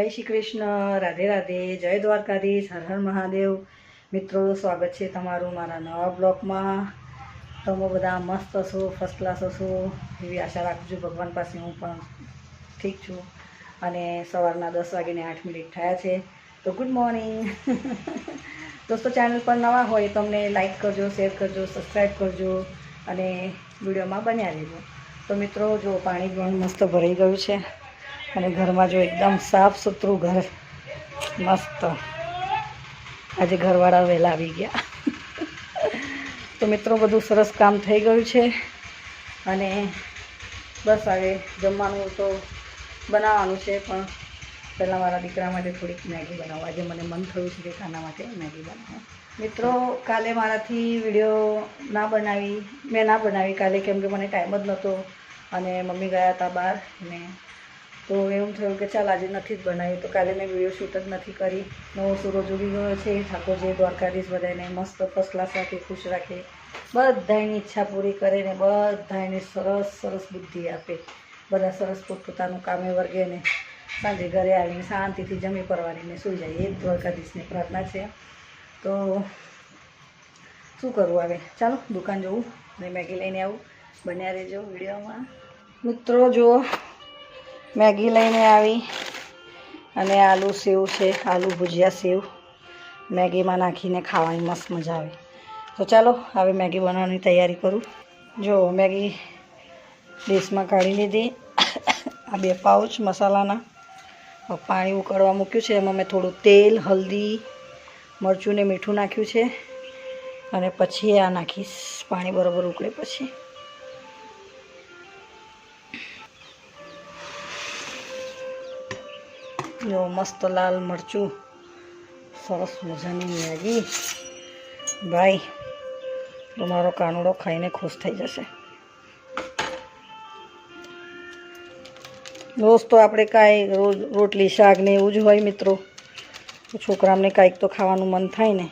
શ્રી કૃષ્ણ, રાધે રાધે, જય દ્વારકાધીશ, હર હર મહાદેવ। મિત્રો, સ્વાગત છે તમારું મારા નવા બ્લોગમાં। તમે બધા મસ્ત છો, ફર્સ્ટ ક્લાસ હશો એવી આશા રાખું છું। ભગવાન પાસે હું પણ ઠીક છું। અને સવારના 10:08 થયા છે, તો ગુડ મોર્નિંગ। દોસ્તો, ચેનલ પર નવા હોય તો અમને લાઈક કરજો, શેર કરજો, સબસ્ક્રાઈબ કરજો અને વિડીયોમાં બન્યા રહેજો। તો મિત્રો, જો પાણી પણ મસ્ત ભરાઈ ગયું છે અને ઘરમાં જો એકદમ સાફ સુથરું ઘર, મસ્ત। આજે ઘરવાળા વહેલા આવી ગયા। તો મિત્રો, બધું સરસ કામ થઈ ગયું છે અને બસ હવે જમવાનું તો બનાવવાનું છે, પણ પહેલાં મારા દીકરા માટે થોડીક મેગી બનાવવા। આજે મને મન થયું છે કે ખાના માટે મેગી બનાવો। મિત્રો, કાલે મારાથી વિડીયો મેં ના બનાવી કાલે, કેમ કે મને ટાઈમ જ નહોતો અને મમ્મી ગયા હતા બહાર ને, તો એવું થયું કે ચાલ આજે નથી જ બનાવી। તો કાલે મેં વિડીયો શૂટ જ નથી કરી। નવો સૂરજ ઉગી ગયો છે। ઠાકોરજી દ્વારકાધીશ બધાને મસ્ત ફર્સ્ટ ક્લાસ રાખે, ખુશ રાખે, બધાની ઈચ્છા પૂરી કરે ને બધાને સરસ સરસ બુદ્ધિ આપે। બધા સરસ પોતપોતાનું કામે વર્ગે ને સાંજે ઘરે આવીને શાંતિથી જમી પરવારીને સૂઈ જાય, એ જ દ્વારકાધીશની પ્રાર્થના છે। તો શું કરવું હવે, ચાલો દુકાન જવું અને મેગી લઈને આવું, બન્યા રહેજો વિડીયોમાં। મિત્રો, જો મેગી લઈને આવી અને આલુ સેવ છે, આલુ ભુજિયા સેવ મેગીમાં નાખીને ખાવાની મસ્ત મજા આવે। તો ચાલો હવે મેગી બનાવવાની તૈયારી કરું। જો મેગી ડીશમાં કાઢી લીધી। આ 2 પાઉચ મસાલાના પાણી ઉકળવા મૂક્યું છે, એમાં મેં થોડું તેલ, હલ્દી, મરચું ને મીઠું નાખ્યું છે અને પછી આ નાખીશ પાણી બરાબર ઉકળે પછી। જો મસ્ત લાલ મરચું, સરસ મજાની મેગી। ભાઈ તો મારો કાનુડો ખાઈને ખુશ થઈ જશે। રોજ તો આપણે કાંઈ રોટલી શાક ને એવું જ હોય મિત્રો, તો છોકરાઓને કાંઈક તો ખાવાનું મન થાય ને।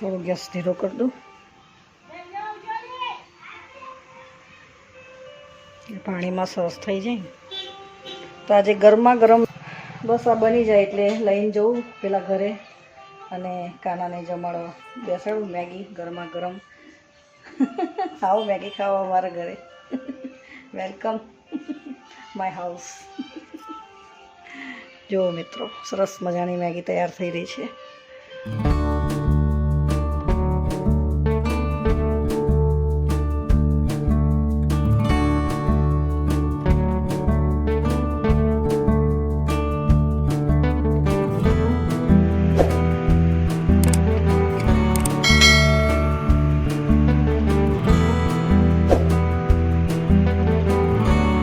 થોડો ગેસ ધીરો કરી દઉં, પાણીમાં સરસ થઈ જાય। તો આજે ગરમા ગરમ બસ આ બની જાય એટલે લઈને જવું પેલા ઘરે અને કાનાને જમાડવા બેસાડું। મેગી ગરમા ગરમ। આવો મેગી ખાવા અમારા ઘરે, વેલકમ માય હાઉસ। જો મિત્રો, સરસ મજાની મેગી તૈયાર થઈ રહી છે।